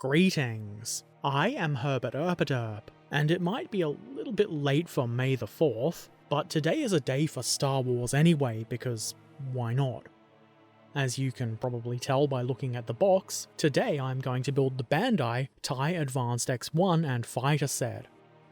Greetings, I am Herbert Erpaderp, and it might be a little bit late for May the 4th, but today is a day for Star Wars anyway, because why not? As you can probably tell by looking at the box, today I'm going to build the Bandai TIE Advanced X1 and Fighter set.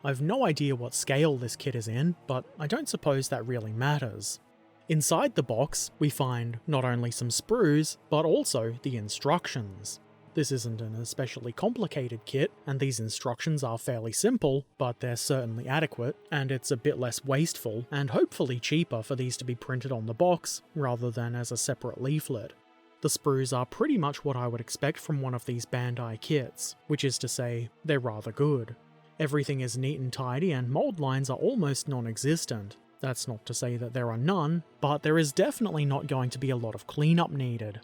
I've no idea what scale this kit is in, but I don't suppose that really matters. Inside the box, we find not only some sprues, but also the instructions. This isn't an especially complicated kit, and these instructions are fairly simple, but they're certainly adequate, and it's a bit less wasteful, and hopefully cheaper for these to be printed on the box, rather than as a separate leaflet. The sprues are pretty much what I would expect from one of these Bandai kits, which is to say, they're rather good. Everything is neat and tidy, and mold lines are almost non-existent. That's not to say that there are none, but there is definitely not going to be a lot of cleanup needed.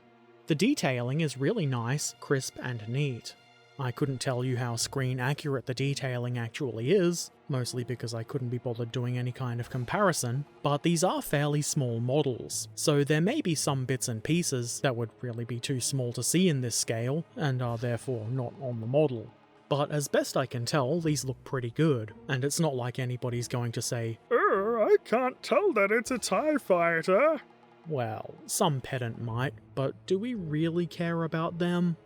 The detailing is really nice, crisp, and neat. I couldn't tell you how screen accurate the detailing actually is, mostly because I couldn't be bothered doing any kind of comparison, but these are fairly small models, so there may be some bits and pieces that would really be too small to see in this scale, and are therefore not on the model. But as best I can tell, these look pretty good, and it's not like anybody's going to say, I can't tell that it's a TIE fighter. Well, some pedant might, but do we really care about them?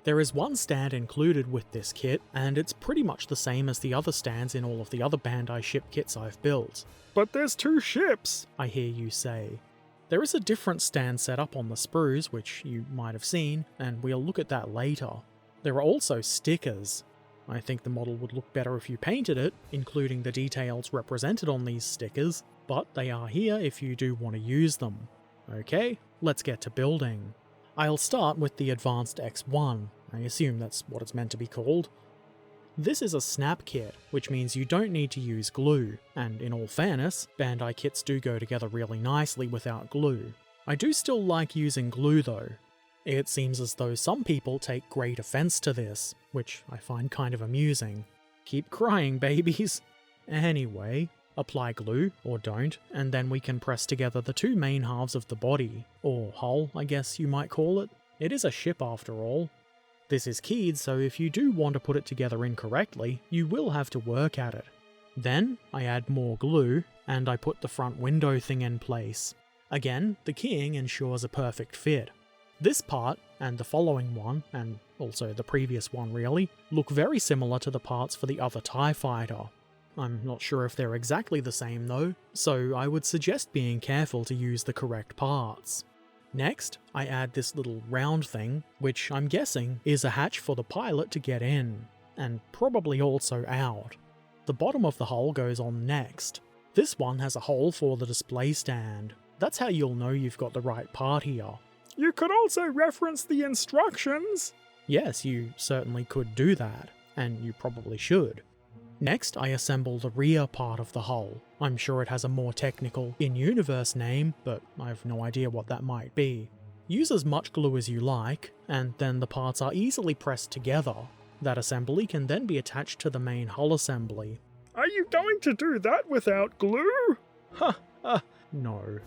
There is one stand included with this kit, and it's pretty much the same as the other stands in all of the other Bandai ship kits I've built. But there's two ships, I hear you say. There is a different stand set up on the sprues, which you might have seen, and we'll look at that later. There are also stickers. I think the model would look better if you painted it, including the details represented on these stickers, but they are here if you do want to use them. Okay, let's get to building. I'll start with the Advanced X1, I assume that's what it's meant to be called. This is a snap kit, which means you don't need to use glue, and in all fairness, Bandai kits do go together really nicely without glue. I do still like using glue though. It seems as though some people take great offense to this, which I find kind of amusing. Keep crying, babies! Anyway, apply glue, or don't, and then we can press together the two main halves of the body, or hull, I guess you might call it. It is a ship after all. This is keyed, so if you do want to put it together incorrectly, you will have to work at it. Then, I add more glue, and I put the front window thing in place. Again, the keying ensures a perfect fit. This part, and the following one, and also the previous one really, look very similar to the parts for the other TIE fighter. I'm not sure if they're exactly the same though, so I would suggest being careful to use the correct parts. Next, I add this little round thing, which I'm guessing is a hatch for the pilot to get in, and probably also out. The bottom of the hull goes on next. This one has a hole for the display stand. That's how you'll know you've got the right part here. You could also reference the instructions. Yes, you certainly could do that, and you probably should. Next, I assemble the rear part of the hull. I'm sure it has a more technical, in-universe name, but I have no idea what that might be. Use as much glue as you like, and then the parts are easily pressed together. That assembly can then be attached to the main hull assembly. Are you going to do that without glue? No.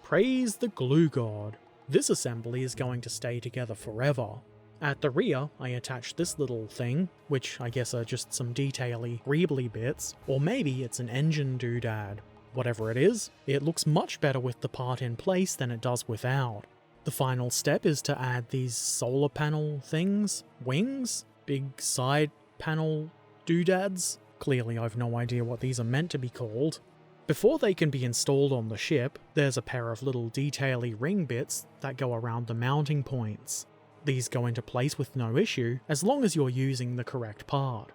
Praise the glue god. This assembly is going to stay together forever. At the rear, I attach this little thing, which I guess are just some detaily, greebly bits, or maybe it's an engine doodad. Whatever it is, it looks much better with the part in place than it does without. The final step is to add these solar panel things? Wings? Big side panel doodads? Clearly I've no idea what these are meant to be called. Before they can be installed on the ship, there's a pair of little detaily ring bits that go around the mounting points. These go into place with no issue, as long as you're using the correct part.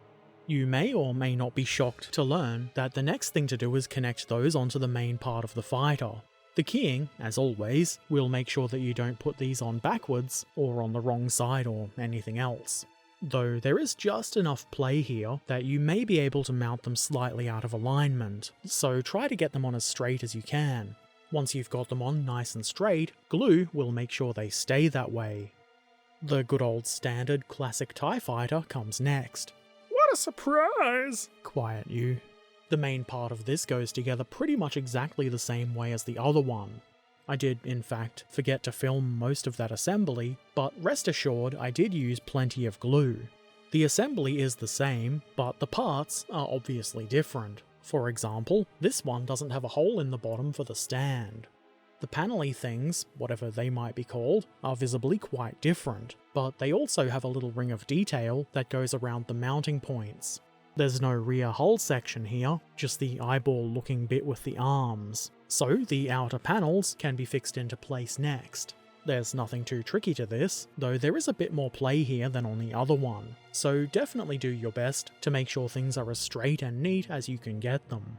You may or may not be shocked to learn that the next thing to do is connect those onto the main part of the fighter. The keying, as always, will make sure that you don't put these on backwards, or on the wrong side or anything else. Though there is just enough play here that you may be able to mount them slightly out of alignment, so try to get them on as straight as you can. Once you've got them on nice and straight, glue will make sure they stay that way. The good old standard classic TIE fighter comes next. What a surprise! Quiet you. The main part of this goes together pretty much exactly the same way as the other one. I did, in fact, forget to film most of that assembly, but rest assured I did use plenty of glue. The assembly is the same, but the parts are obviously different. For example, this one doesn't have a hole in the bottom for the stand. The panelly things, whatever they might be called, are visibly quite different, but they also have a little ring of detail that goes around the mounting points. There's no rear hull section here, just the eyeball-looking bit with the arms, so the outer panels can be fixed into place next. There's nothing too tricky to this, though there is a bit more play here than on the other one, so definitely do your best to make sure things are as straight and neat as you can get them.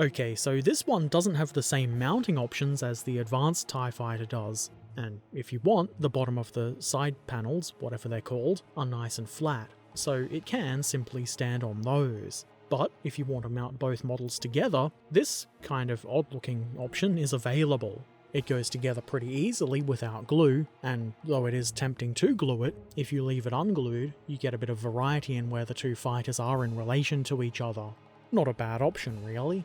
Okay, so this one doesn't have the same mounting options as the advanced TIE Fighter does, and if you want, the bottom of the side panels, whatever they're called, are nice and flat, so it can simply stand on those. But if you want to mount both models together, this kind of odd-looking option is available. It goes together pretty easily without glue, and though it is tempting to glue it, if you leave it unglued, you get a bit of variety in where the two fighters are in relation to each other. Not a bad option, really.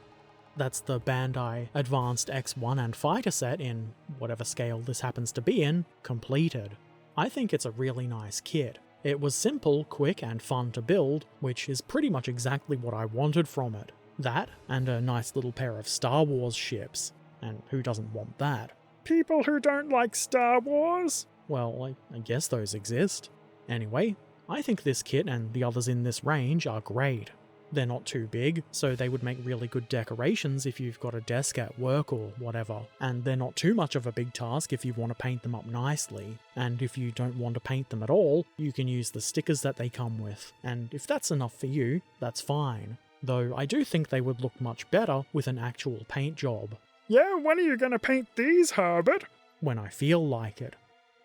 That's the Bandai Advanced X1 and Fighter set in whatever scale this happens to be in, completed. I think it's a really nice kit. It was simple, quick, and fun to build, which is pretty much exactly what I wanted from it. That, and a nice little pair of Star Wars ships. And who doesn't want that? People who don't like Star Wars? Well, I guess those exist. Anyway, I think this kit and the others in this range are great. They're not too big, so they would make really good decorations if you've got a desk at work or whatever, and they're not too much of a big task if you want to paint them up nicely, and if you don't want to paint them at all, you can use the stickers that they come with, and if that's enough for you, that's fine. Though I do think they would look much better with an actual paint job. Yeah, when are you gonna paint these, Herbert? When I feel like it.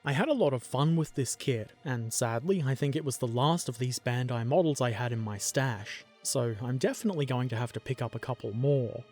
I had a lot of fun with this kit, and sadly I think it was the last of these Bandai models I had in my stash, so I'm definitely going to have to pick up a couple more.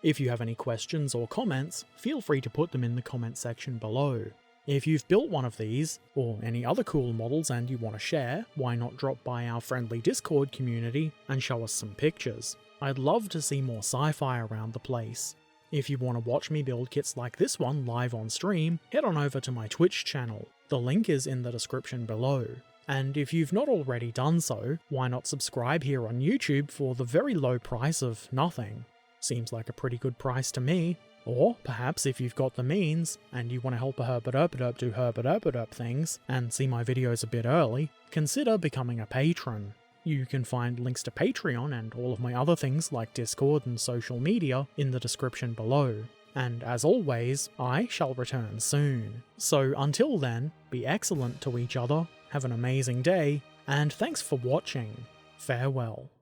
If you have any questions or comments, feel free to put them in the comment section below. If you've built one of these, or any other cool models and you want to share, why not drop by our friendly Discord community and show us some pictures. I'd love to see more sci-fi around the place. If you want to watch me build kits like this one live on stream, head on over to my Twitch channel. The link is in the description below. And if you've not already done so, why not subscribe here on YouTube for the very low price of nothing? Seems like a pretty good price to me. Or perhaps if you've got the means, and you want to help a Herbert Erpaderp do Herbert Erpaderp things, and see my videos a bit early, consider becoming a patron. You can find links to Patreon and all of my other things like Discord and social media in the description below. And as always, I shall return soon. So until then, be excellent to each other, have an amazing day, and thanks for watching. Farewell.